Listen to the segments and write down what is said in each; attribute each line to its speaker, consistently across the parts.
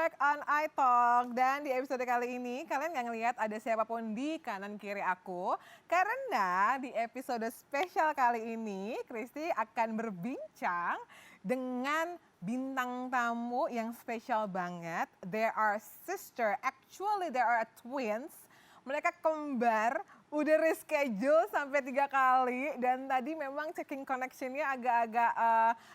Speaker 1: back on iTalk. Dan di episode kali ini kalian gak ngelihat ada siapapun di kanan kiri aku. Karena di episode spesial kali ini Christy akan berbincang dengan bintang tamu yang spesial banget. They are sister, actually they are twins. Mereka kembar, udah reschedule sampai 3 kali dan tadi memang checking connectionnya agak-agak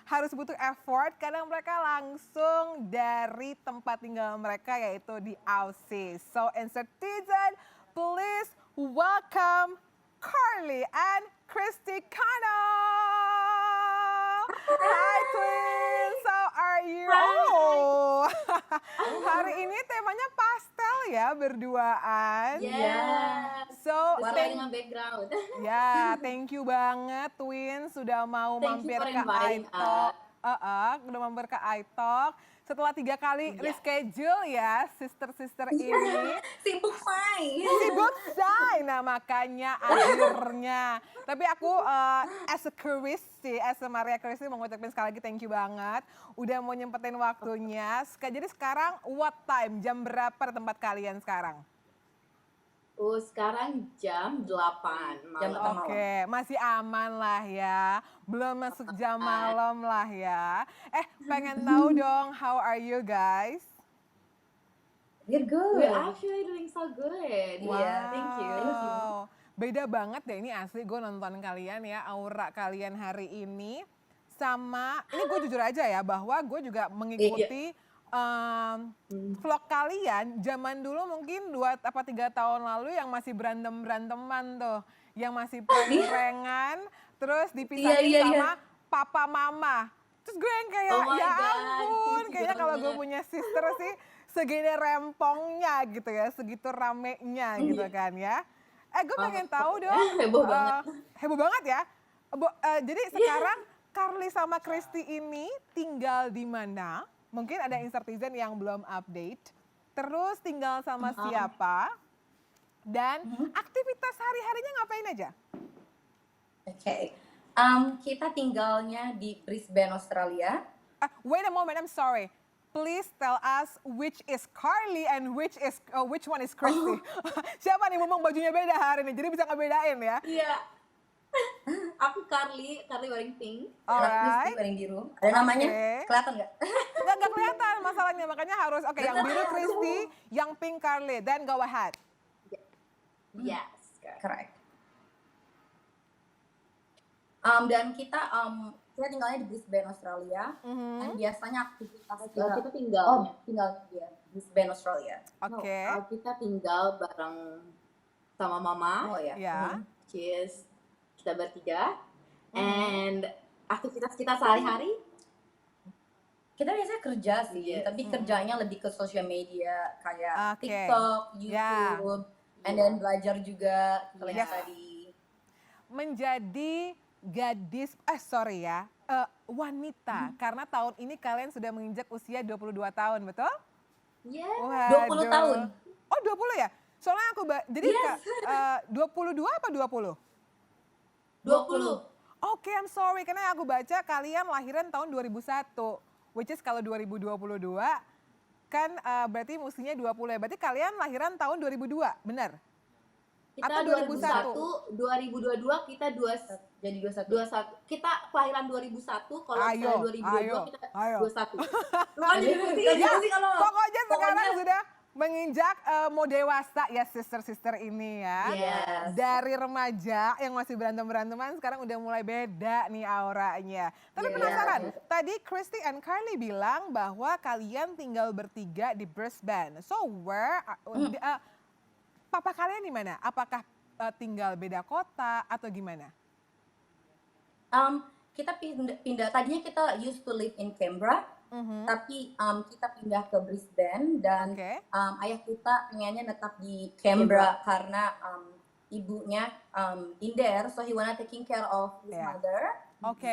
Speaker 1: harus butuh effort karena mereka langsung dari tempat tinggal mereka yaitu di Aussie. So in citizen, please welcome Carly and Christy Cano. Hi twins, how are you? Oh, hari ini temanya pastel ya berduaan. So,
Speaker 2: sesuai dengan background.
Speaker 1: Ya, thank you banget Twins sudah mau
Speaker 2: Thank you
Speaker 1: mampir
Speaker 2: for
Speaker 1: ke
Speaker 2: inviting
Speaker 1: iTalk. Udah mampir ke iTalk. Setelah 3 kali reschedule ya, sister-sister ini.
Speaker 2: Sibuk say.
Speaker 1: Sibuk say. Nah makanya akhirnya. Tapi aku as a Christy, as a Maria Christy mau ngucapin sekali lagi thank you banget. Udah mau nyempetin waktunya. Jadi sekarang what time? Jam berapa di tempat kalian sekarang?
Speaker 2: Sekarang jam 8 malam.
Speaker 1: Oke, masih aman lah ya. Belum masuk jam malam lah ya. Pengen tahu dong, how are you guys?
Speaker 2: We're good. We're actually doing so good.
Speaker 1: Wow.
Speaker 2: Yeah, thank you.
Speaker 1: Beda banget deh ini asli gue nonton kalian ya, aura kalian hari ini. Sama, ini gue jujur aja ya bahwa gue juga mengikuti vlog kalian zaman dulu mungkin 2 atau 3 tahun lalu yang masih beranteman tuh, yang masih prank-prankan, terus dipisahin sama papa mama. Terus gue yang kayak ya ampun, kayaknya kalau gue punya sister sih segini rempongnya gitu ya, segitu ramenya gitu kan ya. Gue pengen tahu dong. Heboh banget ya. Jadi sekarang Carly sama Christy ini tinggal di mana? Mungkin ada insertizen yang belum update. Terus tinggal sama siapa? Dan aktivitas hari-harinya ngapain aja?
Speaker 3: Oke. Kita tinggalnya di Brisbane, Australia.
Speaker 1: Wait a moment, I'm sorry. Please tell us which is Carly and which one is Christy. Siapa nih mumpung bajunya beda hari ini, jadi bisa ngebedain ya?
Speaker 2: Iya. Aku Carly wearing pink.
Speaker 1: Alright.
Speaker 3: Christy wearing biru. Ada namanya? Kelihatan nggak?
Speaker 1: Nggak kelihatan masalahnya, makanya harus yang biru Christy, yang pink Carly. Then go ahead.
Speaker 2: Yes,
Speaker 3: correct. Dan kita tinggalnya di Brisbane, Australia. Dan biasanya aktivitas
Speaker 2: kita tinggal
Speaker 3: di Brisbane, Australia.
Speaker 1: Oke.
Speaker 2: Kita tinggal bareng sama mama.
Speaker 3: Oh ya.
Speaker 2: Cheers. Kita bertiga. And aktivitas kita sehari-hari?
Speaker 3: Kita biasanya kerja sih, tapi kerjanya lebih ke social media kayak TikTok, YouTube, and then belajar juga tadi.
Speaker 1: Menjadi gadis, wanita, karena tahun ini kalian sudah menginjak usia 22 tahun, betul?
Speaker 2: Iya.
Speaker 3: 20 tahun.
Speaker 1: Oh 20 ya? Soalnya aku, jadi 22 apa 20?
Speaker 2: 20.
Speaker 1: Oke, I'm sorry, karena aku baca kalian lahiran tahun 2001, which is kalau 2022 kan berarti mestinya 20 ya, berarti kalian lahiran tahun 2002, benar?
Speaker 2: Kita
Speaker 1: atau
Speaker 2: 2001, 2022 kita jadi 21. Kita kelahiran 2001, kalau misalnya 2022 kita 21.
Speaker 1: Pokoknya sekarang sudah menginjak mau dewasa ya sister-sister ini ya.
Speaker 2: Yes.
Speaker 1: Dari remaja yang masih berantem-beranteman sekarang udah mulai beda nih auranya. Tapi penasaran, tadi Christy and Carly bilang bahwa kalian tinggal bertiga di Brisbane. So where, papa kalian di mana? Apakah tinggal beda kota atau gimana?
Speaker 3: Kita pindah, tadinya kita used to live in Canberra. Tapi kita pindah ke Brisbane dan ayah kita pengennya tetap di Canberra karena ibunya in there, so he wanna taking care of his mother.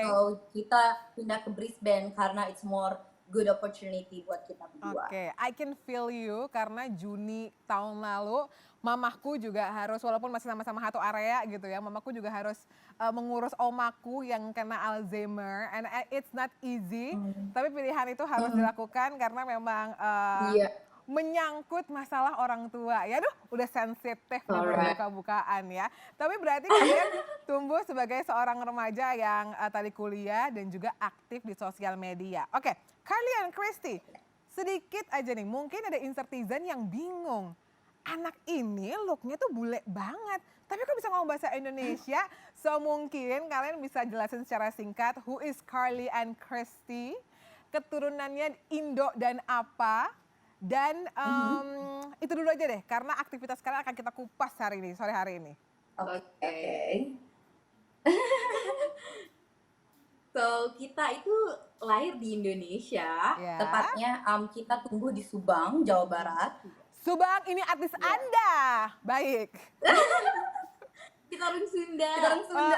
Speaker 3: So kita pindah ke Brisbane karena it's more good opportunity buat kita berdua.
Speaker 1: Oke, I can feel you karena Juni tahun lalu mamaku juga harus, walaupun masih sama-sama satu area gitu ya, mamaku juga harus mengurus omaku yang kena Alzheimer, and it's not easy, tapi pilihan itu harus dilakukan karena memang
Speaker 3: Iya.
Speaker 1: menyangkut masalah orang tua. Ya aduh, udah sensitif nih buka-bukaan ya. Tapi berarti kalian tumbuh sebagai seorang remaja yang tadi kuliah dan juga aktif di sosial media. Oke, kalian Christy, sedikit aja nih, mungkin ada insertizen yang bingung. Anak ini looknya tuh bule banget, tapi kok bisa ngomong bahasa Indonesia? So mungkin kalian bisa jelasin secara singkat, who is Carly and Christy? Keturunannya Indo dan apa? Dan itu dulu aja deh, karena aktivitas kalian akan kita kupas hari ini, sore hari ini.
Speaker 3: Oke.
Speaker 2: So, kita itu lahir di Indonesia.
Speaker 1: Ya.
Speaker 3: Tepatnya kita tumbuh di Subang, Jawa Barat.
Speaker 1: Subang, ini artis Anda. Baik.
Speaker 2: Kita orang Sunda.
Speaker 3: Kita orang Sunda.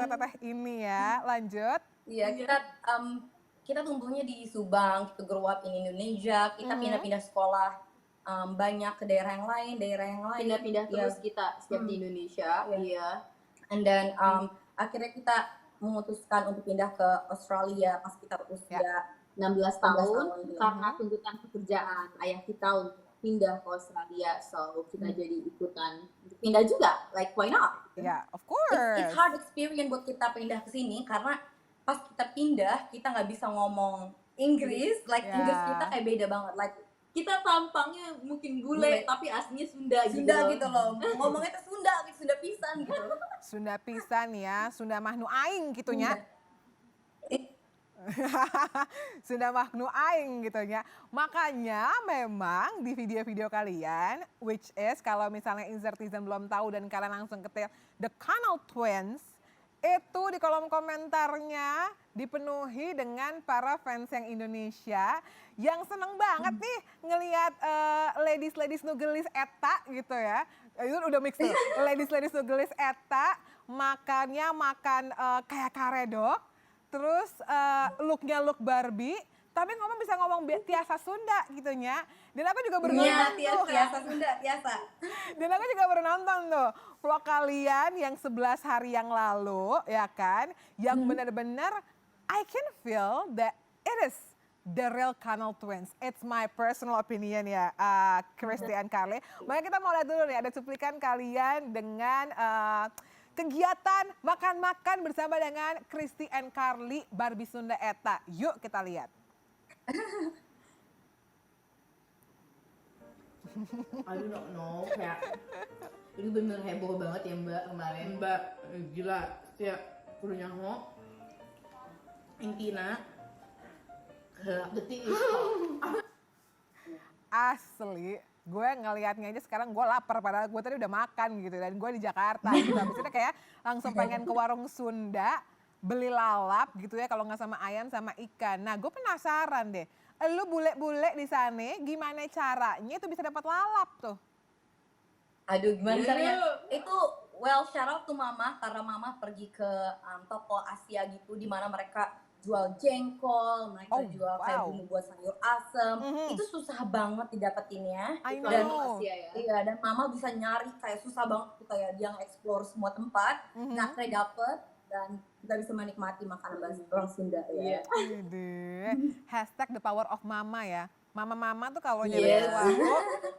Speaker 1: Teteh ini ya, lanjut.
Speaker 3: Iya, kita tumbuhnya di Subang, kita grow up in Indonesia, kita pindah-pindah sekolah banyak ke daerah yang lain.
Speaker 2: Pindah-pindah terus kita setiap di Indonesia. Iya.
Speaker 3: And then akhirnya kita memutuskan untuk pindah ke Australia pas kita usia
Speaker 2: 16 tahun
Speaker 3: iya.
Speaker 2: karena tuntutan pekerjaan ayah kita untuk pindah ke Australia. So, kita jadi ikutan pindah juga. Like, why not?
Speaker 1: Ya, of course.
Speaker 3: It's hard experience buat kita pindah ke sini karena pas kita pindah, kita nggak bisa ngomong Inggris, Inggris kita kayak beda banget. Like,
Speaker 2: Kita tampangnya mungkin bule, tapi aslinya Sunda
Speaker 3: gitu loh. Ngomongnya tuh Sunda pisan gitu.
Speaker 1: Sunda pisan ya, Sunda mahnu aing gitunya. Sunda mahnu aing gitunya. Makanya memang di video-video kalian, which is kalau misalnya insertizen belum tahu dan kalian langsung ketik The Connell Twins, itu di kolom komentarnya dipenuhi dengan para fans yang Indonesia yang seneng banget nih ngelihat ladies nugelis eta gitu ya. Itu udah mix tuh. Ladies nugelis eta makannya makan kayak karedok, terus looknya look Barbie, tapi ngomong bisa ngomong tiasa Sunda gitunya. Dan aku juga bernonton tuh.
Speaker 3: Tiasa Sunda, tiasa.
Speaker 1: Dan aku juga bernonton tuh vlog kalian yang 11 hari yang lalu, ya kan? Yang benar-benar I can feel that it is the real Connell Twins. It's my personal opinion ya, Christy and Carly. Makanya kita mau lihat dulu nih, ada cuplikan kalian dengan kegiatan makan-makan bersama dengan Christy and Carly Barbie Sunda Eta. Yuk kita lihat.
Speaker 4: I do not know, kayak ini bener heboh banget ya Mbak kemarin. Mbak gila, setiap kudu nyaho intina detik
Speaker 1: Asli, gue ngelihatnya aja sekarang gue lapar padahal gue tadi udah makan gitu dan gue di Jakarta gitu. Habis itu kayak langsung pengen ke warung Sunda beli lalap gitu ya, kalau nggak sama ayam sama ikan. Nah gue penasaran deh, lu bule-bule di sana gimana caranya itu bisa dapat lalap tuh?
Speaker 3: Aduh, gimana caranya? Itu shout out to mama karena mama pergi ke toko Asia gitu di mana mereka jual jengkol, mereka jual kayak bumbu buat sayur asem. Itu susah banget didapetinnya.
Speaker 1: Dan
Speaker 2: Asia ya.
Speaker 3: Iya, dan mama bisa nyari kayak susah banget tuh, kayak dia nge-explore semua tempat. Nah, akhirnya dapet dan kita bisa menikmati makanan orang Sunda ya.
Speaker 1: Hashtag the power of mama ya. Mama-mama tuh kalau nyari sesuatu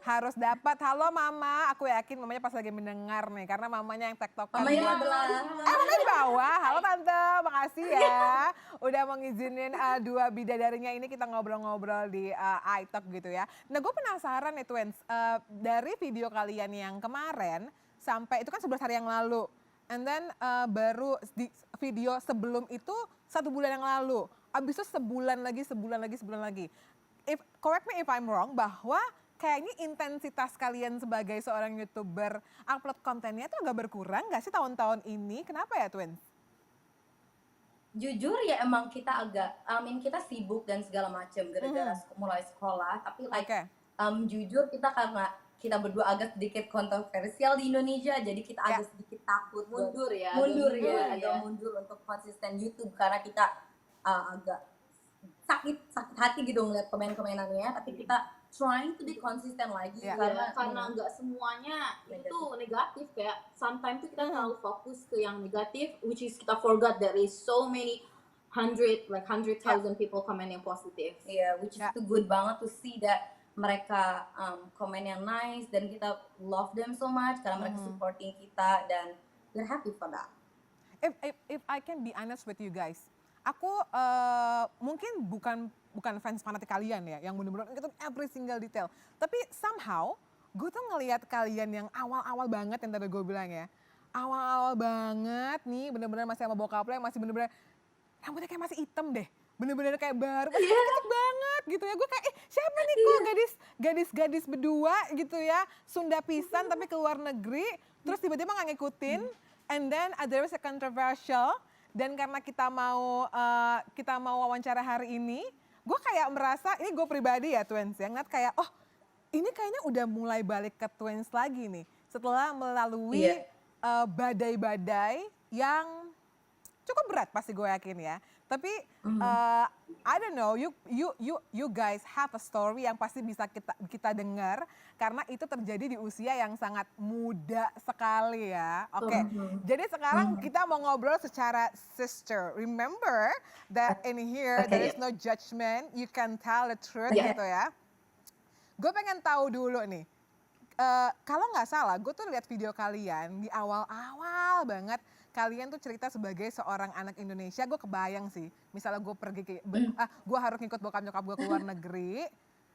Speaker 1: harus dapat. Halo mama, aku yakin mamanya pas lagi mendengar nih. Karena mamanya yang tektokan.
Speaker 3: Mamanya belah.
Speaker 1: Mamanya di bawah. Halo tante, makasih ya. Udah mau ngizinin dua bidadarinya ini kita ngobrol-ngobrol di iTalk gitu ya. Nah gue penasaran nih Twins, dari video kalian yang kemarin sampai itu kan 11 hari yang lalu. And then baru di video sebelum itu 1 bulan yang lalu. Abis itu sebulan lagi. Correct me if I'm wrong, bahwa kayaknya intensitas kalian sebagai seorang YouTuber upload kontennya itu agak berkurang gak sih tahun-tahun ini? Kenapa ya Twins?
Speaker 3: Jujur ya emang kita agak, kita sibuk dan segala macam gara-gara mulai sekolah. Tapi jujur kita karena kita berdua agak sedikit kontroversial di Indonesia, jadi kita agak sedikit takut
Speaker 2: mundur
Speaker 3: untuk konsisten YouTube karena kita agak sakit hati gitu ngeliat komen-komenannya, tapi kita trying to be konsisten lagi
Speaker 2: karena nggak semuanya itu negatif, kayak sometimes tuh kita terlalu fokus ke yang negatif, which is kita forgot there is so many 100,000 people comment yang positif.
Speaker 3: Which is too good banget to see that mereka komen yang nice dan kita love them so much karena mereka supporting kita dan we're happy for that.
Speaker 1: If I can be honest with you guys, aku mungkin bukan fans fanatik kalian ya, yang bener-bener ngikutin every single detail. Tapi somehow, gue tuh ngelihat kalian yang awal-awal banget yang tadi gue bilang ya. Awal-awal banget nih, bener-bener masih sama bokap lo yang masih bener-bener, rambutnya kayak masih hitam deh. Bener-bener kayak baru, masih kecil banget gitu ya. Gue kayak, siapa nih kok gadis-gadis berdua gitu ya. Sunda pisan tapi ke luar negeri, terus tiba-tiba gak ngikutin. And then there was a controversial. Dan karena kita mau wawancara hari ini, gue kayak merasa, ini gue pribadi ya Twins, yang ngeliat kayak, oh ini kayaknya udah mulai balik ke Twins lagi nih. Setelah melalui badai-badai yang cukup berat pasti gue yakin ya. Tapi I don't know, you guys have a story yang pasti bisa kita dengar karena itu terjadi di usia yang sangat muda sekali ya. Oke. Jadi sekarang kita mau ngobrol secara sister. Remember that in here there is no judgment, you can tell the truth gitu ya. Gue pengen tahu dulu nih. Kalau nggak salah, gue tuh lihat video kalian di awal-awal banget. Kalian tuh cerita sebagai seorang anak Indonesia, gue kebayang sih. Misalnya gue pergi gue harus ngikut bokap nyokap gue ke luar negeri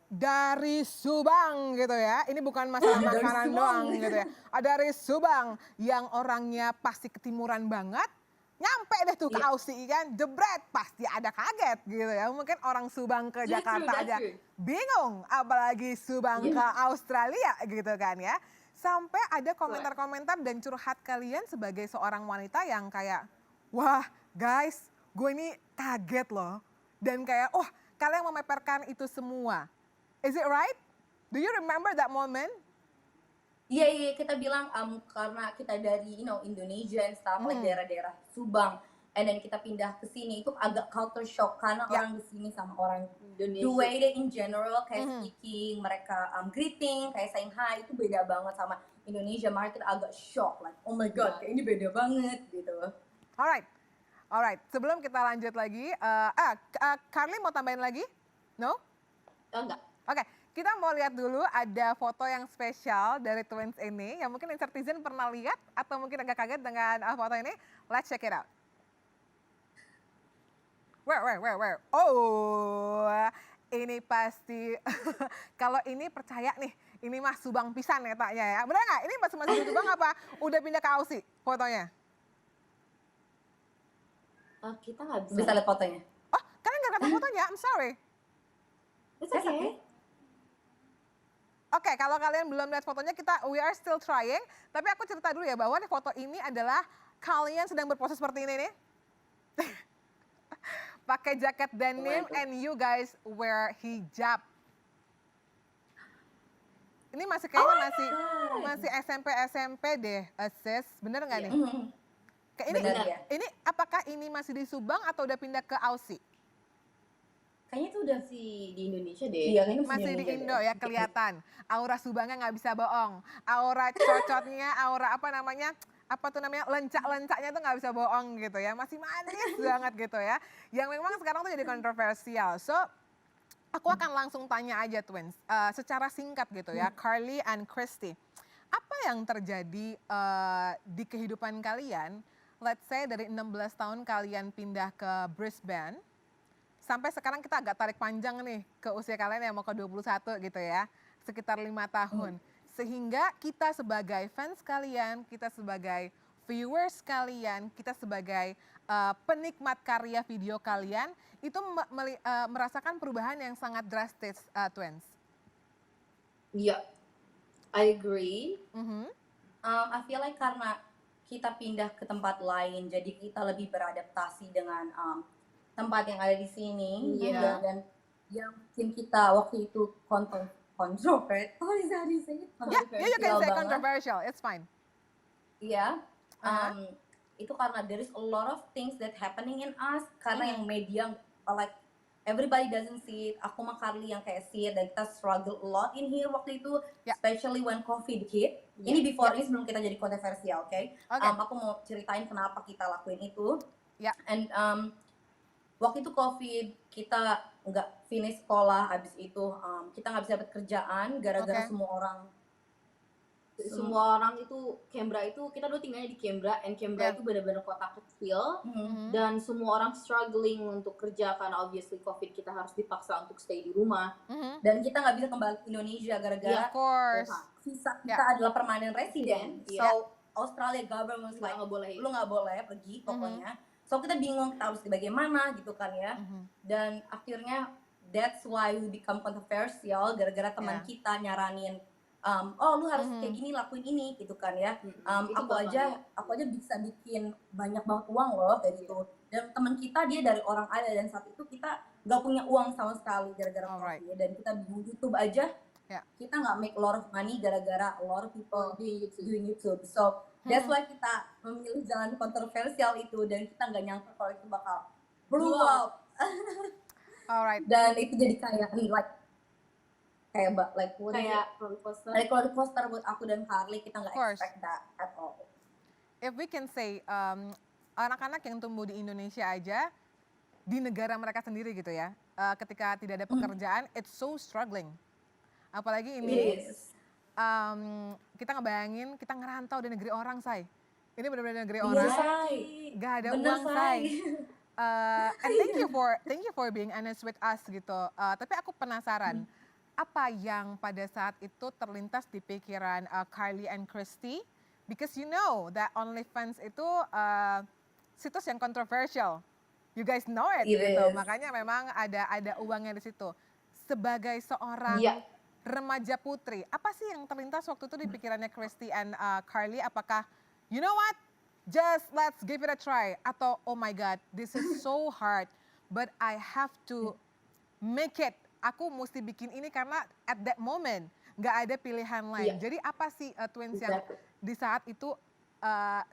Speaker 1: dari Subang gitu ya. Ini bukan masalah makanan doang gitu ya. Dari Subang yang orangnya pasti ketimuran banget. Nyampe deh tuh ke Aussie kan, jebret pasti ada kaget gitu ya. Mungkin orang Subang ke Jakarta aja bingung, apalagi Subang ke Australia gitu kan ya. Sampai ada komentar-komentar dan curhat kalian sebagai seorang wanita yang kayak, wah guys, gue ini kaget loh. Dan kayak, oh kalian memaparkan itu semua. Is it right? Do you remember that moment?
Speaker 3: Iya, kita bilang karena kita dari Indonesia and stuff, like daerah-daerah Subang, and then kita pindah ke sini itu agak culture shock karena orang di sini sama orang Indonesia, the way they in general kayak speaking, mereka greeting, kayak saying hi itu beda banget sama Indonesia. Makanya kita agak shock, like oh my god, kayak ini beda banget gitu.
Speaker 1: Alright. Sebelum kita lanjut lagi, Carly mau tambahin lagi? No?
Speaker 2: Enggak.
Speaker 1: Oke. Kita mau lihat dulu ada foto yang spesial dari Twins ini yang mungkin Insertizen pernah lihat atau mungkin agak kaget dengan foto ini. Let's check it out. Where? Oh, ini pasti kalau ini percaya nih, ini mah Subang pisan ya taknya ya. Benar nggak? Ini masih di Subang apa? Udah pindah ke Aussie fotonya?
Speaker 2: Kita nggak
Speaker 3: bisa lihat fotonya.
Speaker 1: Oh, kalian nggak lihat fotonya? I'm sorry.
Speaker 2: It's okay.
Speaker 1: Oke, kalau kalian belum lihat fotonya, we are still trying. Tapi aku cerita dulu ya bahwa di foto ini adalah kalian sedang berpose seperti ini nih. Pakai jaket denim and you guys wear hijab. Ini masih kayaknya masih SMP deh, sis. Bener nggak nih? Ini apakah ini masih di Subang atau udah pindah ke Aussie?
Speaker 3: Kayaknya itu udah
Speaker 2: di Indonesia deh.
Speaker 3: Iya,
Speaker 1: masih di Indo ya kelihatan. Aura Subangnya nggak bisa bohong. Aura cocotnya, aura lencak-lencaknya tuh nggak bisa bohong gitu ya. Masih manis banget gitu ya. Yang memang sekarang tuh jadi kontroversial. So, aku akan langsung tanya aja Twins. Secara singkat gitu ya, Carly and Christy. Apa yang terjadi di kehidupan kalian? Let's say dari 16 tahun kalian pindah ke Brisbane. Sampai sekarang kita agak tarik panjang nih ke usia kalian yang mau ke 21 gitu ya. Sekitar 5 tahun. Sehingga kita sebagai fans kalian, kita sebagai viewers kalian, kita sebagai penikmat karya video kalian, itu merasakan perubahan yang sangat drastis, Twins.
Speaker 2: Iya, I agree.
Speaker 3: I feel like karena kita pindah ke tempat lain, jadi kita lebih beradaptasi dengan tempat yang ada di sini, dan yang mungkin kita waktu itu controversial.
Speaker 1: Yeah, you can say controversial, it's fine.
Speaker 3: Iya, itu karena there is a lot of things that happening in us, karena yang media like everybody doesn't see it. Aku sama Carly yang kayak see it, dan kita struggle a lot in here waktu itu, especially when COVID hit. Ini before ini sebelum kita jadi kontroversial, oke? Aku mau ceritain kenapa kita lakuin itu. And waktu itu COVID, kita nggak finish sekolah, abis itu kita nggak bisa dapat kerjaan gara-gara
Speaker 2: semua orang itu Canberra itu, kita dulu tinggalnya di Canberra, and Canberra itu benar-benar kota kecil, dan semua orang struggling untuk kerja karena obviously COVID, kita harus dipaksa untuk stay di rumah,
Speaker 3: dan kita nggak bisa kembali ke Indonesia gara-gara visa kita adalah permanent resident. So Australia government like lu nggak boleh pergi pokoknya. So kita bingung kita harus bagaimana gitu kan ya. Dan akhirnya that's why we become controversial gara-gara teman kita nyaranin lu harus kayak gini, lakuin ini gitu kan ya. Aku aja bisa bikin banyak banget uang loh kayak gitu. Dan teman kita dia dari orang ada, dan saat itu kita nggak punya uang sama sekali gara-gara COVID. Dan kita bingung YouTube aja, kita nggak make a lot of money gara-gara a lot of people doing YouTube. So that's why kita memilih jalan kontroversial itu, dan kita nggak nyangka kalau itu bakal blow up. Dan itu jadi kayak roller coaster buat aku dan Carly. Kita nggak expect that at all.
Speaker 1: If we can say anak-anak yang tumbuh di Indonesia aja, di negara mereka sendiri gitu ya, ketika tidak ada pekerjaan, it's so struggling. Apalagi ini kita ngebayangin kita ngerantau di negeri orang, Say. Ini benar-benar negeri orang, gak ada uang, Say. And thank you for being honest with us gitu. Tapi aku penasaran, apa yang pada saat itu terlintas di pikiran Carly and Christy? Because you know that OnlyFans itu situs yang kontroversial. You guys know it gitu. Makanya memang ada uangnya di situ. Sebagai seorang remaja putri, apa sih yang terlintas waktu itu di pikirannya Christy and Carly? Apakah you know what? Just let's give it a try, atau oh my god, this is so hard, but I have to make it. Aku mesti bikin ini karena at that moment nggak ada pilihan lain. Jadi apa sih twins yang di saat itu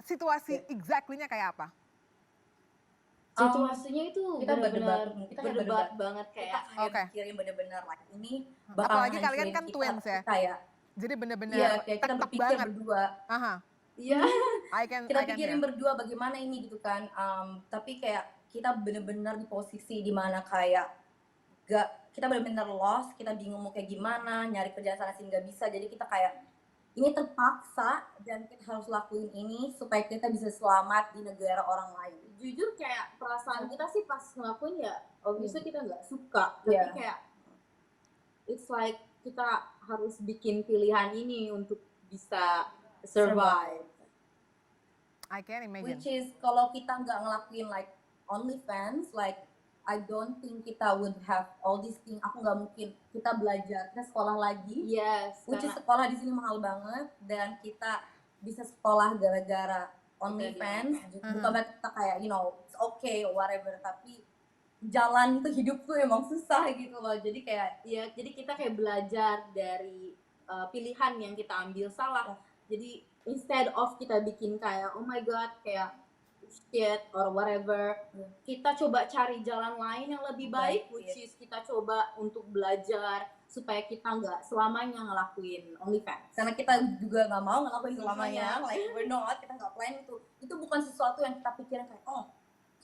Speaker 1: situasi exactly-nya kayak apa?
Speaker 2: Situasinya itu kita berdebat banget kayak
Speaker 3: mikirin bener-bener like ini
Speaker 1: apalagi kalian kan twins ya. Jadi bener-bener
Speaker 3: kita berpikir berdua. Kita pikirin berdua bagaimana ini gitu kan. Tapi kayak kita bener-bener di posisi dimana kayak kita benar-benar lost, kita bingung mau kayak gimana, nyari kerjaan sana sini nggak bisa, jadi kita kayak ini terpaksa dan kita harus lakuin ini supaya kita bisa selamat di negara orang lain.
Speaker 2: Jujur kayak perasaan kita sih pas ngelakuin ya, obviously kita nggak suka, tapi kayak it's like kita harus bikin pilihan ini untuk bisa survive.
Speaker 1: I can imagine.
Speaker 3: Which is kalau kita nggak ngelakuin like OnlyFans, like I don't think kita would have all these things. Aku nggak mungkin kita belajar, kita sekolah lagi. Which is sekolah di sini mahal banget, dan kita bisa sekolah gara-gara OnlyFans. Bukan berarti kita kayak you know it's okay or whatever, tapi jalan itu hidup tuh emang susah gitu loh. Jadi kayak
Speaker 2: jadi kita kayak belajar dari pilihan yang kita ambil salah. Jadi instead of kita bikin kayak oh my god kayak shit or whatever, kita coba cari jalan lain yang lebih baik, which is kita coba untuk belajar supaya kita nggak selamanya ngelakuin OnlyFans.
Speaker 3: Karena kita juga nggak mau ngelakuin selamanya, like we're not, kita nggak plan itu. Itu bukan sesuatu yang kita pikirin kayak oh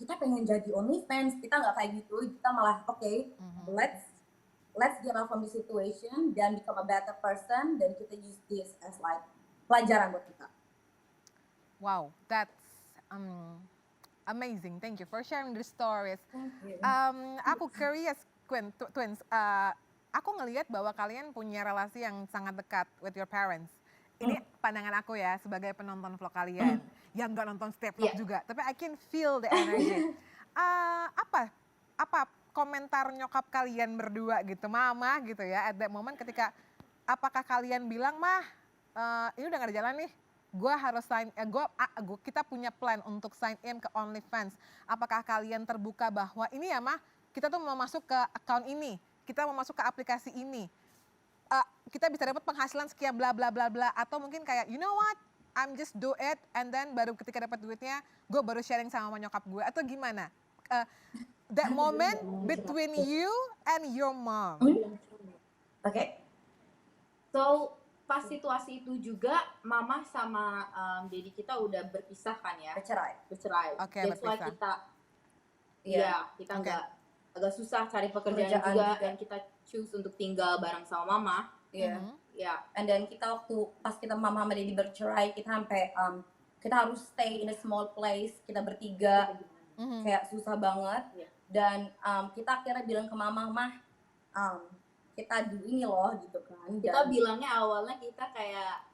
Speaker 3: kita pengen jadi OnlyFans, kita nggak kayak gitu. Kita malah let's get out from the situation dan become a better person, dan kita use this as like pelajaran buat kita.
Speaker 1: Wow, that's amazing. Thank you for sharing the stories. Aku curious, twins. Aku ngelihat bahwa kalian punya relasi yang sangat dekat with your parents. Ini pandangan aku ya sebagai penonton vlog kalian yang nggak nonton setiap vlog juga, tapi I can feel the energy. Apa komentar nyokap kalian berdua gitu, mama gitu ya, at that moment ketika apakah kalian bilang mah ini udah nggak ada jalan nih? Gue harus kita punya plan untuk sign in ke OnlyFans. Apakah kalian terbuka bahwa ini ya mah kita tuh mau masuk ke account ini, kita mau masuk ke aplikasi ini, kita bisa dapat penghasilan sekian bla bla bla bla, atau mungkin kayak you know what, I'm just do it and then baru ketika dapat duitnya gue baru sharing sama nyokap gue, atau gimana? that moment between you and your mom.
Speaker 3: Oke.
Speaker 2: So pas situasi itu juga mama sama daddy kita udah berpisah kan ya, bercerai.
Speaker 1: Oke,
Speaker 2: That's why
Speaker 1: berpisah.
Speaker 2: kita kita
Speaker 1: Oke.
Speaker 2: agak susah cari pekerjaan
Speaker 3: Pekerjaan
Speaker 2: juga,
Speaker 3: juga.
Speaker 2: dan kita choose untuk tinggal bareng sama mama.
Speaker 3: Iya.
Speaker 2: Ya,
Speaker 3: And then kita waktu pas kita mama sama daddy bercerai, kita sampai kita harus stay in a small place, kita bertiga, kayak susah banget.
Speaker 2: Iya.
Speaker 3: Dan kita akhirnya bilang ke mama, mah kita do ini loh gitu kan.
Speaker 2: kita
Speaker 3: Dan-
Speaker 2: bilangnya awalnya kita kayak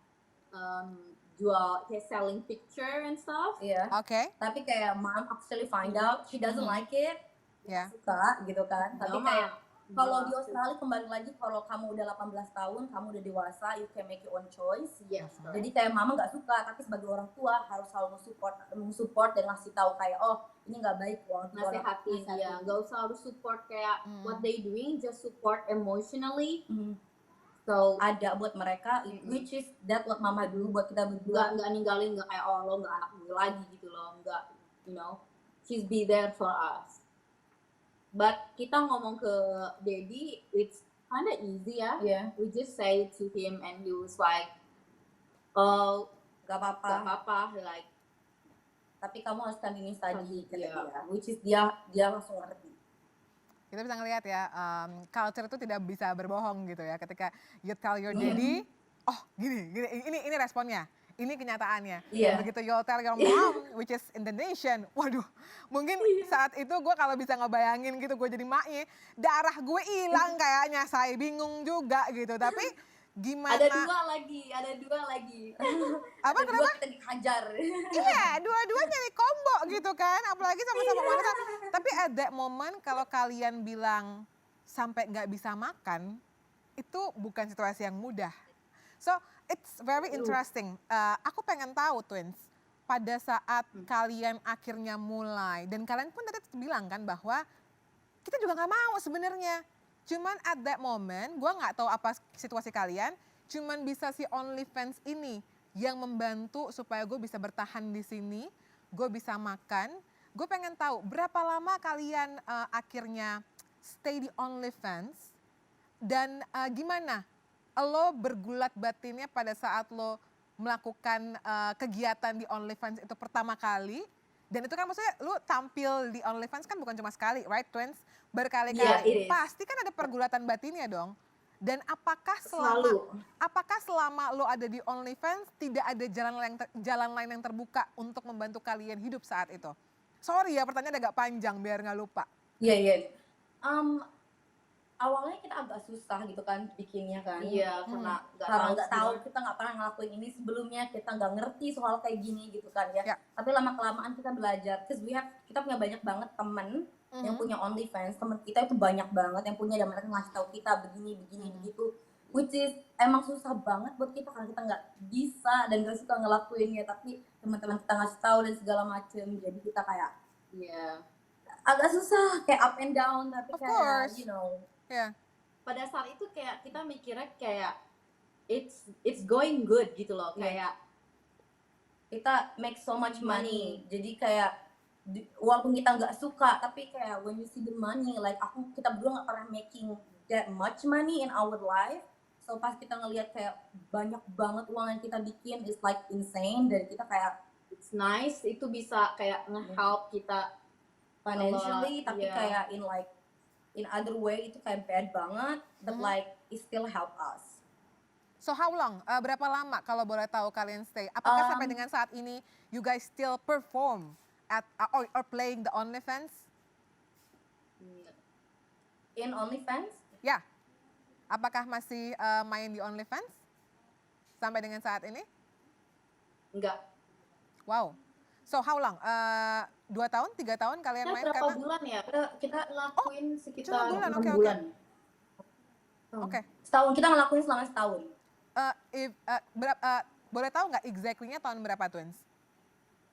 Speaker 2: jual kayak selling picture and stuff.
Speaker 3: Iya.
Speaker 1: Oke,
Speaker 3: Tapi kayak mom actually find out she doesn't like it,
Speaker 1: ya.
Speaker 3: suka gitu kan. Tapi
Speaker 2: Mama,
Speaker 3: kayak kalau di Australia kembali lagi, kalau kamu udah 18 tahun, kamu udah dewasa, you can make your own choice.
Speaker 2: yes,
Speaker 3: Jadi kayak mama nggak suka, tapi sebagai orang tua harus selalu support dan ngasih tahu kayak oh ini nggak baik orang tua.
Speaker 2: nasehatin ya, nggak usah harus support kayak what they doing, just support emotionally. So
Speaker 3: Ada buat mereka, which is that what mama dulu buat kita berdua.
Speaker 2: nggak ninggalin, nggak kayak oh lo nggak anak gue lagi gitu loh, nggak, you know, she's be there for us. But kita ngomong ke daddy, it's kinda easy ya.
Speaker 3: Iya,
Speaker 2: We just say it to him and he was like, oh
Speaker 3: nggak
Speaker 2: gak
Speaker 3: apa-apa.
Speaker 2: apa-apa, like
Speaker 3: Tapi kamu harus continue study kata
Speaker 2: Iya.
Speaker 3: dia, which is dia langsung ngerti.
Speaker 1: Kita bisa ngelihat ya, culture itu tidak bisa berbohong gitu ya. Ketika you tell your daddy, oh gini, ini responnya, ini kenyataannya.
Speaker 3: Iya.
Speaker 1: Begitu you tell your mom, which is Indonesian, waduh, mungkin saat itu gue kalau bisa ngebayangin gitu, gue jadi maknya, darah gue hilang kayaknya, saya bingung juga gitu. Tapi gimana?
Speaker 2: ada dua lagi.
Speaker 1: Apa
Speaker 3: Ada
Speaker 1: kenapa?
Speaker 3: dua kita dihajar.
Speaker 1: Iya, dua-duanya nih combo gitu kan, apalagi sama-sama wanita. Tapi at that moment kalau kalian bilang sampai nggak bisa makan, itu bukan situasi yang mudah. So it's very interesting. Aku pengen tahu twins, pada saat kalian akhirnya mulai, dan kalian pun tadi bilang kan bahwa kita juga nggak mau sebenarnya. Cuman at that moment, gue nggak tahu apa situasi kalian, cuman bisa si OnlyFans ini yang membantu supaya gue bisa bertahan di sini, gue bisa makan. Gue pengen tahu berapa lama kalian akhirnya stay di OnlyFans, dan gimana lo bergulat batinnya pada saat lo melakukan kegiatan di OnlyFans itu pertama kali. Dan itu kan maksudnya lu tampil di OnlyFans kan bukan cuma sekali, right twins? Berkali-kali.
Speaker 2: Yeah, it is.
Speaker 1: Pasti kan ada pergulatan batinnya dong. Dan apakah
Speaker 2: Selalu.
Speaker 1: selama lo ada di OnlyFans tidak ada jalan lain yang terbuka untuk membantu kalian hidup saat itu? Sorry ya, pertanyaan agak panjang biar nggak lupa.
Speaker 3: Iya. Awalnya kita agak susah gitu kan bikinnya kan.
Speaker 2: Iya, karena
Speaker 3: Nggak tahu, kita nggak pernah ngelakuin ini sebelumnya, kita nggak ngerti soal kayak gini gitu kan ya.
Speaker 1: Ya.
Speaker 3: Tapi lama kelamaan kita belajar, because kita punya banyak banget temen yang punya OnlyFans, temen kita itu banyak banget yang punya, dan mereka ngasih tahu kita begini begitu, which is emang susah banget buat kita karena kita nggak bisa dan nggak suka ngelakuinnya, tapi teman-teman kita ngasih tahu dan segala macem, jadi kita kayak
Speaker 2: Iya.
Speaker 3: agak susah kayak up and down, tapi
Speaker 1: Of
Speaker 3: kayak
Speaker 1: course.
Speaker 3: you know.
Speaker 1: Ya,
Speaker 2: Pada saat itu kayak kita mikirnya kayak it's going good gitu loh, kayak
Speaker 3: Kita make so much money, jadi kayak walaupun kita nggak suka, tapi kayak when you see the money, like kita berdua nggak pernah making that much money in our life, so pas kita ngelihat kayak banyak banget uang yang kita bikin, it's like insane, dan kita kayak
Speaker 2: it's nice, itu bisa kayak nge-help kita
Speaker 3: financially, tapi
Speaker 2: iya.
Speaker 3: kayak in other way itu kayak bad banget, but like it still help us.
Speaker 1: so how long? Berapa lama kalau boleh tahu kalian stay? Apakah sampai dengan saat ini you guys still perform at or playing the OnlyFans?
Speaker 3: In OnlyFans,
Speaker 1: Ya, apakah masih main di OnlyFans sampai dengan saat ini?
Speaker 2: enggak.
Speaker 1: Wow. So how long? 2 tahun, 3 tahun kalian main
Speaker 2: Berapa
Speaker 1: karena?
Speaker 2: bulan ya? Kita lakuin sekitar
Speaker 1: cuma bulan,
Speaker 2: 6
Speaker 1: oke.
Speaker 2: bulan.
Speaker 1: Oke.
Speaker 3: setahun, kita ngelakuin selama setahun.
Speaker 1: Boleh tahu nggak exactly-nya tahun berapa twins?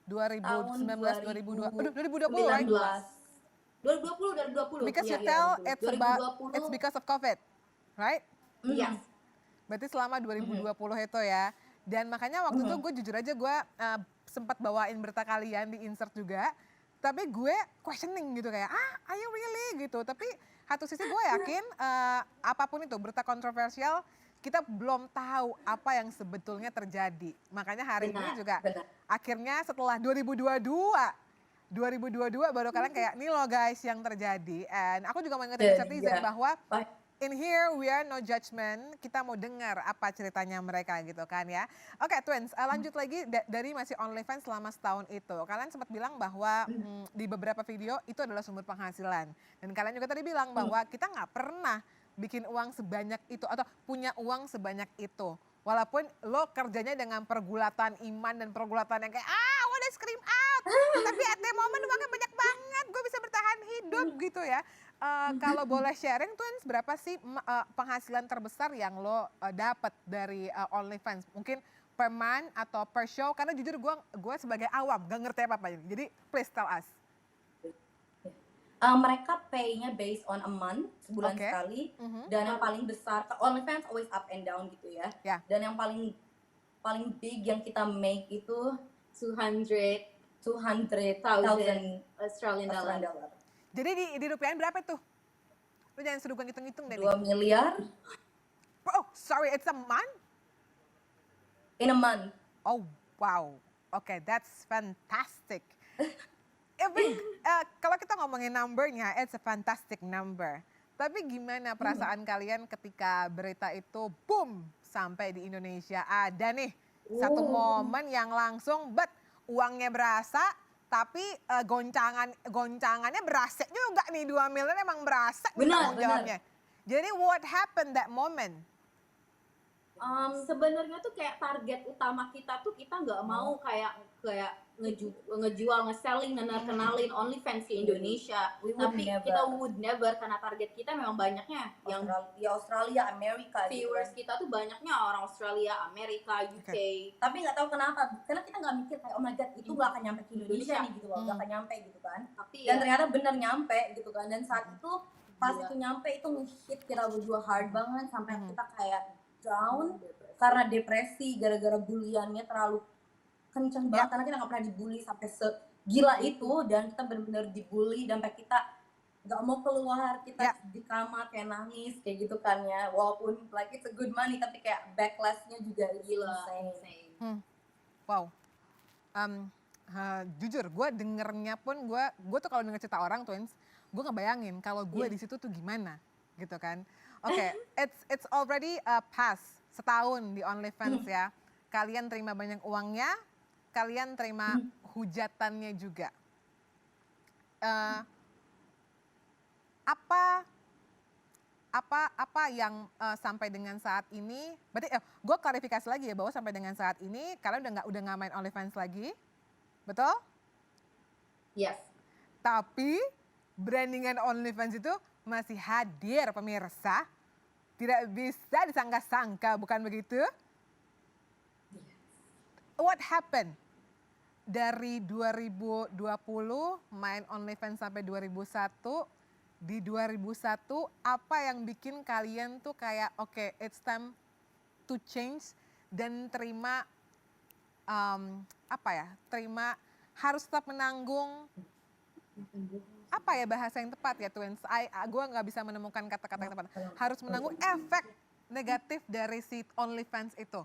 Speaker 1: 2019, 2020, right?
Speaker 2: 2020.
Speaker 1: Because
Speaker 2: Iya,
Speaker 1: you tell
Speaker 2: iya,
Speaker 1: it's about
Speaker 2: 2020.
Speaker 1: it's because of COVID, right?
Speaker 2: Yes.
Speaker 1: Berarti selama 2020 itu ya. Dan makanya waktu itu gue jujur aja gue sempat bawain berita kalian di insert juga. Tapi gue questioning gitu kayak, are you really gitu. Tapi satu sisi gue yakin apapun itu berita kontroversial, kita belum tahu apa yang sebetulnya terjadi. Makanya hari ini juga akhirnya setelah 2022 baru kalian kayak, nih loh guys yang terjadi. And aku juga mau ingetin netizen bahwa in here we are no judgment, kita mau dengar apa ceritanya mereka gitu kan ya. Oke Twins, lanjut lagi dari masih OnlyFans selama setahun itu. Kalian sempat bilang bahwa di beberapa video itu adalah sumber penghasilan. Dan kalian juga tadi bilang bahwa kita nggak pernah bikin uang sebanyak itu atau punya uang sebanyak itu. Walaupun lo kerjanya dengan pergulatan iman dan pergulatan yang kayak, I wanna scream out. Tapi at the moment uangnya banyak banget, gue bisa bertahan hidup gitu ya. Kalau boleh sharing Twins, berapa sih penghasilan terbesar yang lo dapat dari OnlyFans? Mungkin per month atau per show? Karena jujur gue sebagai awam gak ngerti apa-apa ini. Jadi please tell us.
Speaker 3: Mereka pay-nya based on a month, sebulan sekali. Dan yang paling besar, OnlyFans always up and down gitu ya. Dan yang paling big yang kita make itu 200,000 Australian dollar.
Speaker 1: Jadi di rupiahin berapa tuh? Lu jangan suruh gue ngitung-ngitung deh.
Speaker 3: 2 miliar.
Speaker 1: Oh, sorry, it's a month?
Speaker 3: In a month.
Speaker 1: Oh, wow. Okay, that's fantastic. Kalau kita ngomongin numbernya, it's a fantastic number. Tapi gimana perasaan kalian ketika berita itu boom sampai di Indonesia? Ada nih satu momen yang langsung uangnya berasa, tapi goncangannya berasa juga nih, 2 miliar emang berasa tanggung jawabnya. Jadi what happened that moment?
Speaker 2: Sebenarnya tuh kayak target utama kita tuh kita nggak mau kayak ngejual, nge-selling, kenalin OnlyFans di Indonesia. Tapi kita would never, karena target kita memang banyaknya yang
Speaker 3: di Australia, Amerika.
Speaker 2: Viewers kita tuh banyaknya orang Australia, Amerika, UK.
Speaker 3: Tapi nggak tahu kenapa, karena kita nggak mikir kayak oh my god itu nggak akan nyampe ke Indonesia nih gitu loh, nggak akan nyampe gitu kan. Dan ternyata bener nyampe gitu kan. Dan saat itu pas itu nyampe itu nge-hit kita berdua hard banget sampai kita kayak down karena depresi gara-gara buliannya terlalu kenceng banget karena kita nggak pernah dibully sampai segila itu, dan kita benar-benar dibully sampai kita nggak mau keluar, kita di kamar kayak nangis kayak gitu kan ya, walaupun like it's a good money tapi kayak backlashnya juga gila.
Speaker 1: Wow. Jujur gue dengernya pun gue tuh kalau denger cerita orang Twins, gue ngebayangin kalau gue di situ tuh gimana gitu kan. Oke, it's already past setahun di OnlyFans ya. Kalian terima banyak uangnya, kalian terima hujatannya juga. Apa yang sampai dengan saat ini? Berarti gue klarifikasi lagi ya bahwa sampai dengan saat ini kalian udah nggak main OnlyFans lagi, betul?
Speaker 2: Yes.
Speaker 1: Tapi brandingan OnlyFans itu masih hadir pemirsa. Tidak bisa disangka-sangka, bukan begitu? What happened? Dari 2020 main OnlyFans sampai 2001, di 2001 apa yang bikin kalian tuh kayak oke, it's time to change dan terima terima harus tetap menanggung, apa ya bahasa yang tepat ya Twins? Gue nggak bisa menemukan kata-kata yang tepat. Harus menanggung efek negatif dari si OnlyFans itu.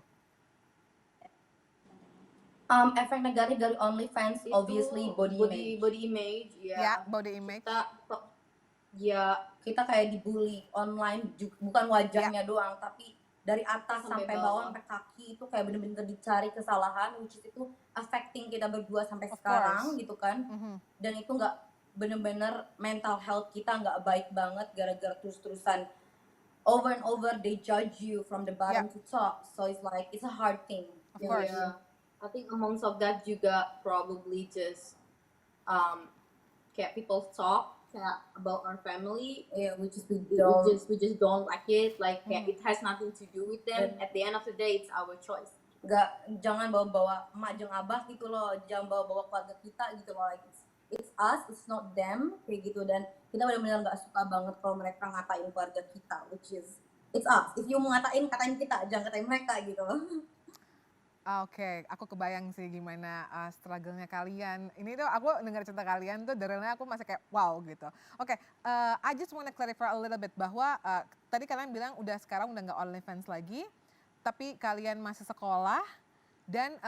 Speaker 3: Efek negatif dari OnlyFans obviously
Speaker 2: body image.
Speaker 1: Ya, body image.
Speaker 3: Kita kayak dibully online, bukan wajahnya doang, tapi dari atas sampai bawah sampai kaki itu kayak bener-bener dicari kesalahan, which is itu affecting kita berdua sampai sekarang gitu kan. Dan itu nggak bener-bener mental health kita nggak baik banget gara-gara terus-terusan over and over they judge you from the bottom to top, so it's like it's a hard thing.
Speaker 1: Of course.
Speaker 2: I think amongst of that juga probably just kayak people talk kayak about our family,
Speaker 3: which
Speaker 2: we just don't like it, like it has nothing to do with them. At the end of the day it's our choice.
Speaker 3: Jangan bawa-bawa emak jeung abah gitu loh, jangan bawa-bawa keluarga kita gitu loh, like it's us, it's not them kayak gitu. Dan kita benar-benar nggak suka banget kalau mereka ngatain keluarga kita, which is it's us. If you mau katain kita, jangan katain mereka gitu.
Speaker 1: Oke, aku kebayang sih gimana struggle-nya kalian. Ini tuh aku dengar cerita kalian tuh dari realnya aku masih kayak wow gitu. Oke, I just wanna clarify a little bit bahwa tadi kalian bilang sekarang udah nggak OnlyFans lagi, tapi kalian masih sekolah dan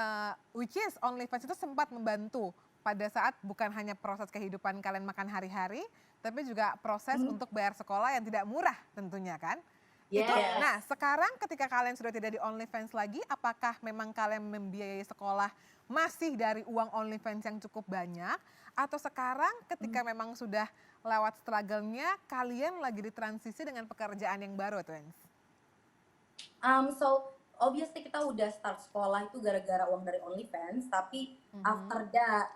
Speaker 1: which is OnlyFans itu sempat membantu pada saat bukan hanya proses kehidupan kalian makan hari-hari, tapi juga proses untuk bayar sekolah yang tidak murah tentunya kan? Itu,
Speaker 2: Yes.
Speaker 1: nah sekarang ketika kalian sudah tidak di OnlyFans lagi, apakah memang kalian membiayai sekolah masih dari uang OnlyFans yang cukup banyak? Atau sekarang ketika memang sudah lewat struggle-nya, kalian lagi ditransisi dengan pekerjaan yang baru, Twins?
Speaker 3: So obviously kita udah start sekolah itu gara-gara uang dari OnlyFans, tapi after that,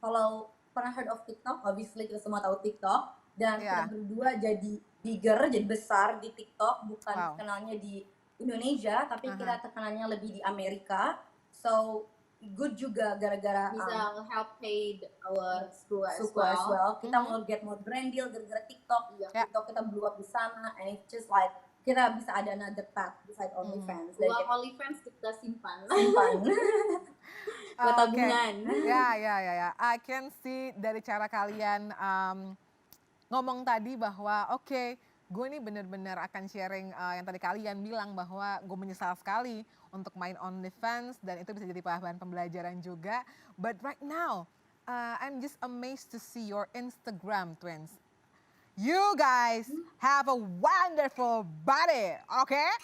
Speaker 3: kalau pernah heard of TikTok, obviously kita semua tahu TikTok, dan kita berdua jadi bigger, jadi besar di TikTok, bukan terkenalnya di Indonesia, tapi kita terkenalnya lebih di Amerika. So good juga gara-gara
Speaker 2: bisa help paid our school as
Speaker 3: well. Kita mau get more brand deal gara-gara TikTok. TikTok kita blow up di sana, and it's just like kita bisa ada another path beside OnlyFans.
Speaker 2: Uang OnlyFans kita simpan.
Speaker 1: Buat
Speaker 2: tabungan.
Speaker 1: Ya. I can see dari cara kalian ngomong tadi bahwa oke, gue ini benar-benar akan sharing yang tadi kalian bilang bahwa gue menyesal sekali untuk main OnlyFans dan itu bisa jadi bahan pembelajaran juga. But right now, I'm just amazed to see your Instagram, Twins. You guys have a wonderful body, oke ya?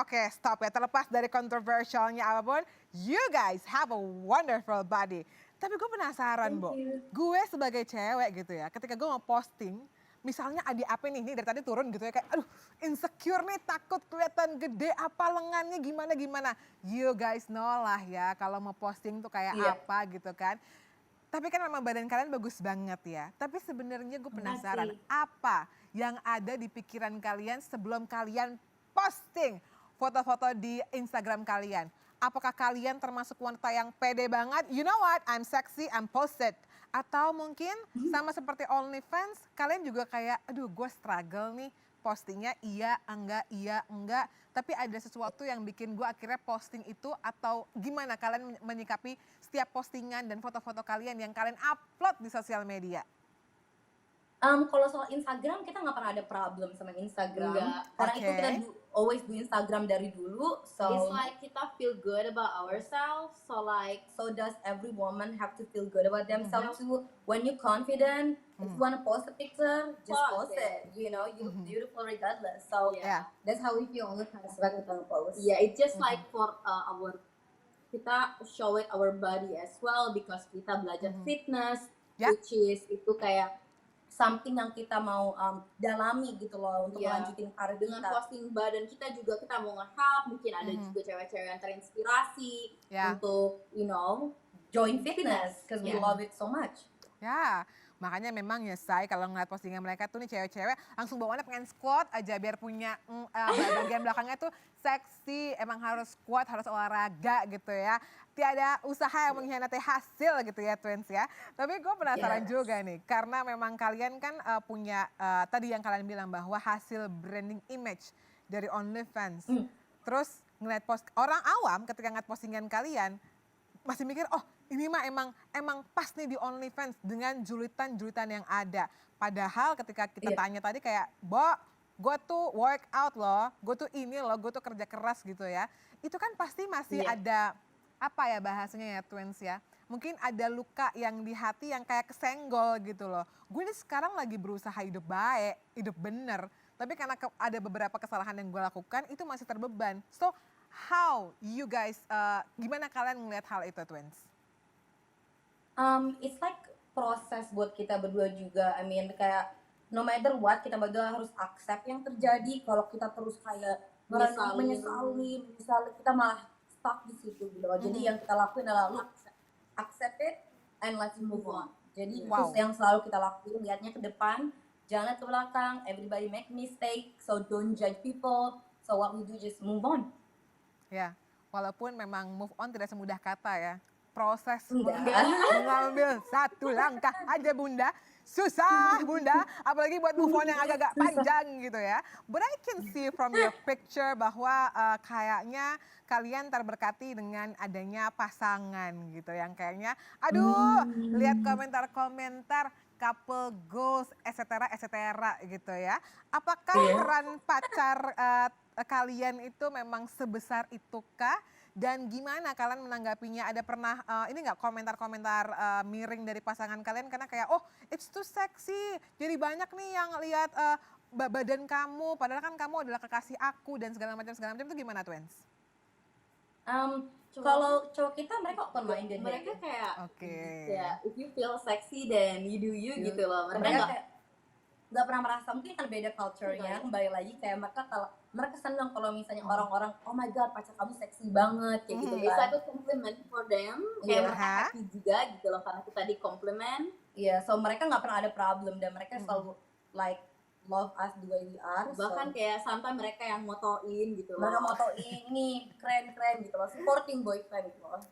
Speaker 1: Oke, stop ya. Terlepas dari kontroversialnya apapun, you guys have a wonderful body. Tapi gue penasaran, Bo. Gue sebagai cewek gitu ya, ketika gue mau posting, misalnya Adi apa nih dari tadi turun gitu ya, kayak aduh insecure nih, takut kelihatan gede, apa lengannya gimana. You guys know lah ya, kalau mau posting tuh kayak apa gitu kan. Tapi kan memang badan kalian bagus banget ya. Tapi sebenarnya gue penasaran, apa yang ada di pikiran kalian sebelum kalian posting foto-foto di Instagram kalian? Apakah kalian termasuk wanita yang pede banget? You know what, I'm sexy, I'm posted. Atau mungkin sama seperti OnlyFans, kalian juga kayak, aduh gue struggle nih postingnya iya enggak. Tapi ada sesuatu yang bikin gue akhirnya posting itu, atau gimana kalian menyikapi setiap postingan dan foto-foto kalian yang kalian upload di sosial media?
Speaker 3: Kalau soal Instagram kita nggak pernah ada problem sama Instagram. Karena itu kita always do Instagram dari dulu. So
Speaker 2: it's like kita feel good about ourselves.
Speaker 3: So does every woman have to feel good about themselves too? When you're confident, if you want to post a picture, just post it. You know, you look beautiful regardless. So that's how we feel all the time. Sebagai post.
Speaker 2: Yeah, it's just like for kita show it our body as well because kita belajar fitness, which is itu kayak
Speaker 3: something yang kita mau dalami gitu loh untuk melanjutin karir
Speaker 2: dengan posting badan kita juga kita mau nge-help, mungkin ada juga cewek-cewek yang terinspirasi untuk
Speaker 3: join fitness because we love it so much.
Speaker 1: Makanya memang ya Say, kalau ngeliat postingan mereka tuh nih cewek-cewek langsung bawaannya pengen squat aja biar punya bagian belakangnya tuh seksi, emang harus squat, harus olahraga gitu ya. Tiada usaha yang mengkhianati hasil gitu ya Twins ya. Tapi gue penasaran juga nih, karena memang kalian kan punya tadi yang kalian bilang bahwa hasil branding image dari OnlyFans. Terus ngeliat orang awam ketika ngeliat postingan kalian masih mikir, oh ini mah emang pas nih di OnlyFans dengan julitan-julitan yang ada. Padahal ketika kita tanya tadi kayak, Bo, gue tuh workout loh, gue tuh ini loh, gue tuh kerja keras gitu ya. Itu kan pasti masih ada, apa ya bahasanya ya Twins ya. Mungkin ada luka yang di hati yang kayak kesenggol gitu loh. Gue ini sekarang lagi berusaha hidup baik, hidup bener. Tapi karena ada beberapa kesalahan yang gue lakukan, itu masih terbeban. So, how you guys, gimana kalian ngeliat hal itu Twins?
Speaker 3: It's like proses buat kita berdua juga. I mean kayak no matter what kita berdua harus accept yang terjadi. Kalau kita terus kayak menyesali, misalnya kita malah stuck di situ gitu loh. Jadi yang kita lakuin adalah accept it and let's move on. Jadi itu yang selalu kita lakuin, lihatnya ke depan, jangan lihat ke belakang. Everybody make mistake, so don't judge people. So what we do just move on.
Speaker 1: Ya, walaupun memang move on tidak semudah kata ya. proses
Speaker 3: Enggak.
Speaker 1: mengambil satu langkah aja Bunda. Susah Bunda, apalagi buat move on yang agak-agak panjang gitu ya. But I can see from your picture bahwa kayaknya kalian terberkati dengan adanya pasangan gitu yang kayaknya aduh lihat komentar-komentar couple goals etc gitu ya. Apakah peran pacar kalian itu memang sebesar itukah? Dan gimana kalian menanggapinya? Ada pernah ini nggak komentar-komentar miring dari pasangan kalian karena kayak oh it's too sexy, jadi banyak nih yang lihat badan kamu, padahal kan kamu adalah kekasih aku dan segala macam itu gimana Twins?
Speaker 3: Kalau cowok kita mereka open minded.
Speaker 2: Mereka kayak
Speaker 1: Oke.
Speaker 2: ya if you feel sexy then you do you gitu loh.
Speaker 3: Mereka nggak pernah merasa, mungkin kan beda culture-nya, kembali lagi kayak mereka kalau mereka senang kalau misalnya orang-orang oh my god pacar kamu seksi banget kayak gitu
Speaker 2: It's
Speaker 3: kan.
Speaker 2: like a compliment for them. Kayak mereka happy juga gitu loh karena kita di compliment.
Speaker 3: Iya, so mereka nggak pernah ada problem dan mereka selalu like love us the way we are.
Speaker 2: Bahkan kayak sampai mereka yang motoin gitu loh.
Speaker 3: Mereka motoin nih keren-keren gitu loh, supporting boyfriend gitu loh.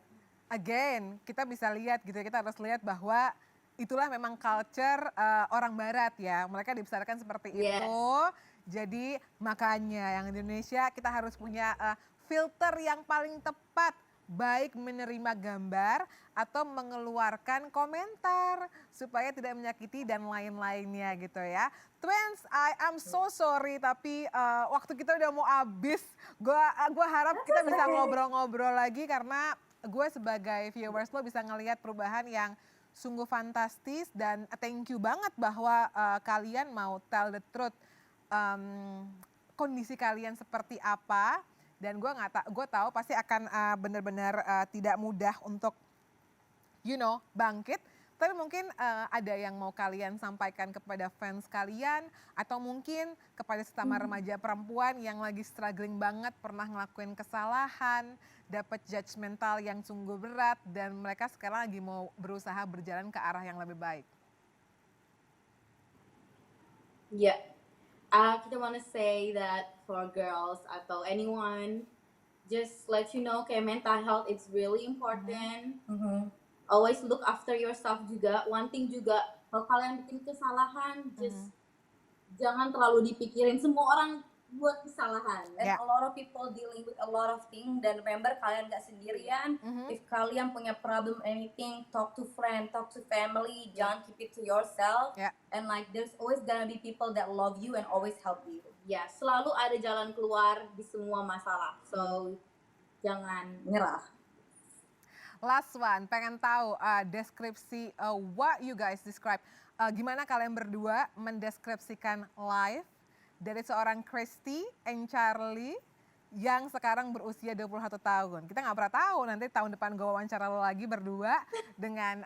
Speaker 1: Again, kita bisa lihat gitu ya, kita harus lihat bahwa itulah memang culture orang barat ya. Mereka dibesarkan seperti itu. Jadi makanya yang Indonesia kita harus punya filter yang paling tepat. Baik menerima gambar atau mengeluarkan komentar supaya tidak menyakiti dan lain-lainnya gitu ya. Twins, I am so sorry tapi waktu kita udah mau habis. Gua harap kita bisa ngobrol-ngobrol lagi karena gue sebagai viewers lo bisa ngelihat perubahan yang sungguh fantastis dan thank you banget bahwa kalian mau tell the truth kondisi kalian seperti apa. Dan gue tahu pasti akan benar-benar tidak mudah untuk bangkit. Tapi mungkin ada yang mau kalian sampaikan kepada fans kalian atau mungkin kepada sesama remaja perempuan yang lagi struggling banget, pernah ngelakuin kesalahan, dapat judgmental yang sungguh berat dan mereka sekarang lagi mau berusaha berjalan ke arah yang lebih baik.
Speaker 2: Yeah. Kita wanna say that for girls atau anyone, just let you know kayak mental health it's really important. Always look after yourself juga. One thing juga, kalau kalian bikin kesalahan, just jangan terlalu dipikirin. Semua orang buat kesalahan.
Speaker 3: And a lot of people dealing with a lot of things. Dan remember kalian gak sendirian. If kalian punya problem anything, talk to friend, talk to family. Jangan keep it to yourself. And like there's always gonna be people that love you and always help you.
Speaker 2: Ya, selalu ada jalan keluar di semua masalah. So jangan
Speaker 3: nyerah.
Speaker 1: Last one, pengen tahu deskripsi what you guys describe. Gimana kalian berdua mendeskripsikan life dari seorang Christy and Charlie yang sekarang berusia 21 tahun. Kita nggak pernah tahu nanti tahun depan gue wawancara lo lagi berdua dengan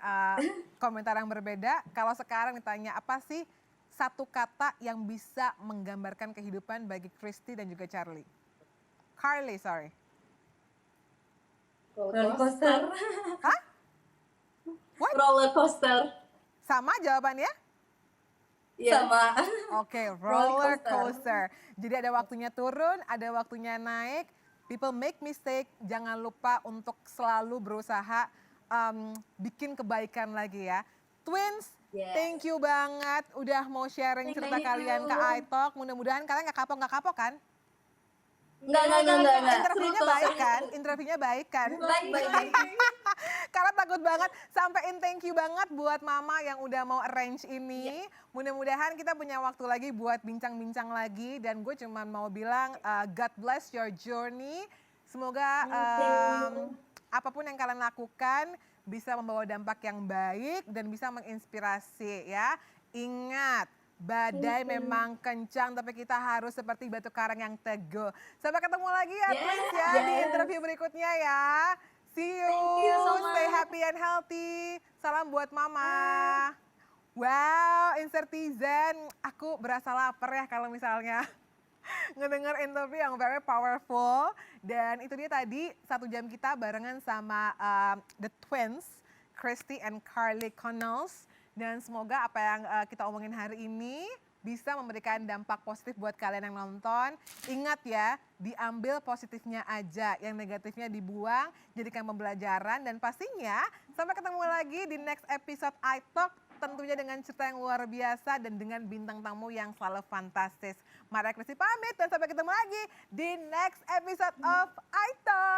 Speaker 1: komentar yang berbeda. Kalau sekarang ditanya apa sih satu kata yang bisa menggambarkan kehidupan bagi Christy dan juga Charlie? Carly, sorry.
Speaker 2: roller coaster.
Speaker 1: Hah? What?
Speaker 2: Roller coaster.
Speaker 1: Sama jawabannya?
Speaker 3: Sama.
Speaker 1: Oke, roller coaster. Jadi ada waktunya turun, ada waktunya naik. People make mistake, jangan lupa untuk selalu berusaha bikin kebaikan lagi ya. Twins, thank you banget udah mau sharing cerita kalian ke iTalk. Mudah-mudahan kalian nggak kapok kan?
Speaker 3: Enggak.
Speaker 1: Interviewnya baik kan?
Speaker 3: Baik.
Speaker 1: Karena takut banget, sampein thank you banget buat mama yang udah mau arrange ini. Mudah-mudahan kita punya waktu lagi buat bincang-bincang lagi. Dan gue cuma mau bilang God bless your journey. Semoga apapun yang kalian lakukan bisa membawa dampak yang baik dan bisa menginspirasi ya. Ingat, badai memang kencang tapi kita harus seperti batu karang yang teguh. Sampai ketemu lagi ya Twins ya di interview berikutnya ya. See you. Stay happy and healthy. Salam buat mama. Wow, Insertizen. Aku berasa lapar ya kalau misalnya ngedenger interview yang very powerful. Dan itu dia tadi 1 jam kita barengan sama the twins, Christy and Carly Connells. Dan semoga apa yang kita omongin hari ini bisa memberikan dampak positif buat kalian yang nonton. Ingat ya, diambil positifnya aja, yang negatifnya dibuang, jadikan pembelajaran. Dan pastinya sampai ketemu lagi di next episode iTalk, tentunya dengan cerita yang luar biasa dan dengan bintang tamu yang selalu fantastis. Maria Christy pamit dan sampai ketemu lagi di next episode of iTalk.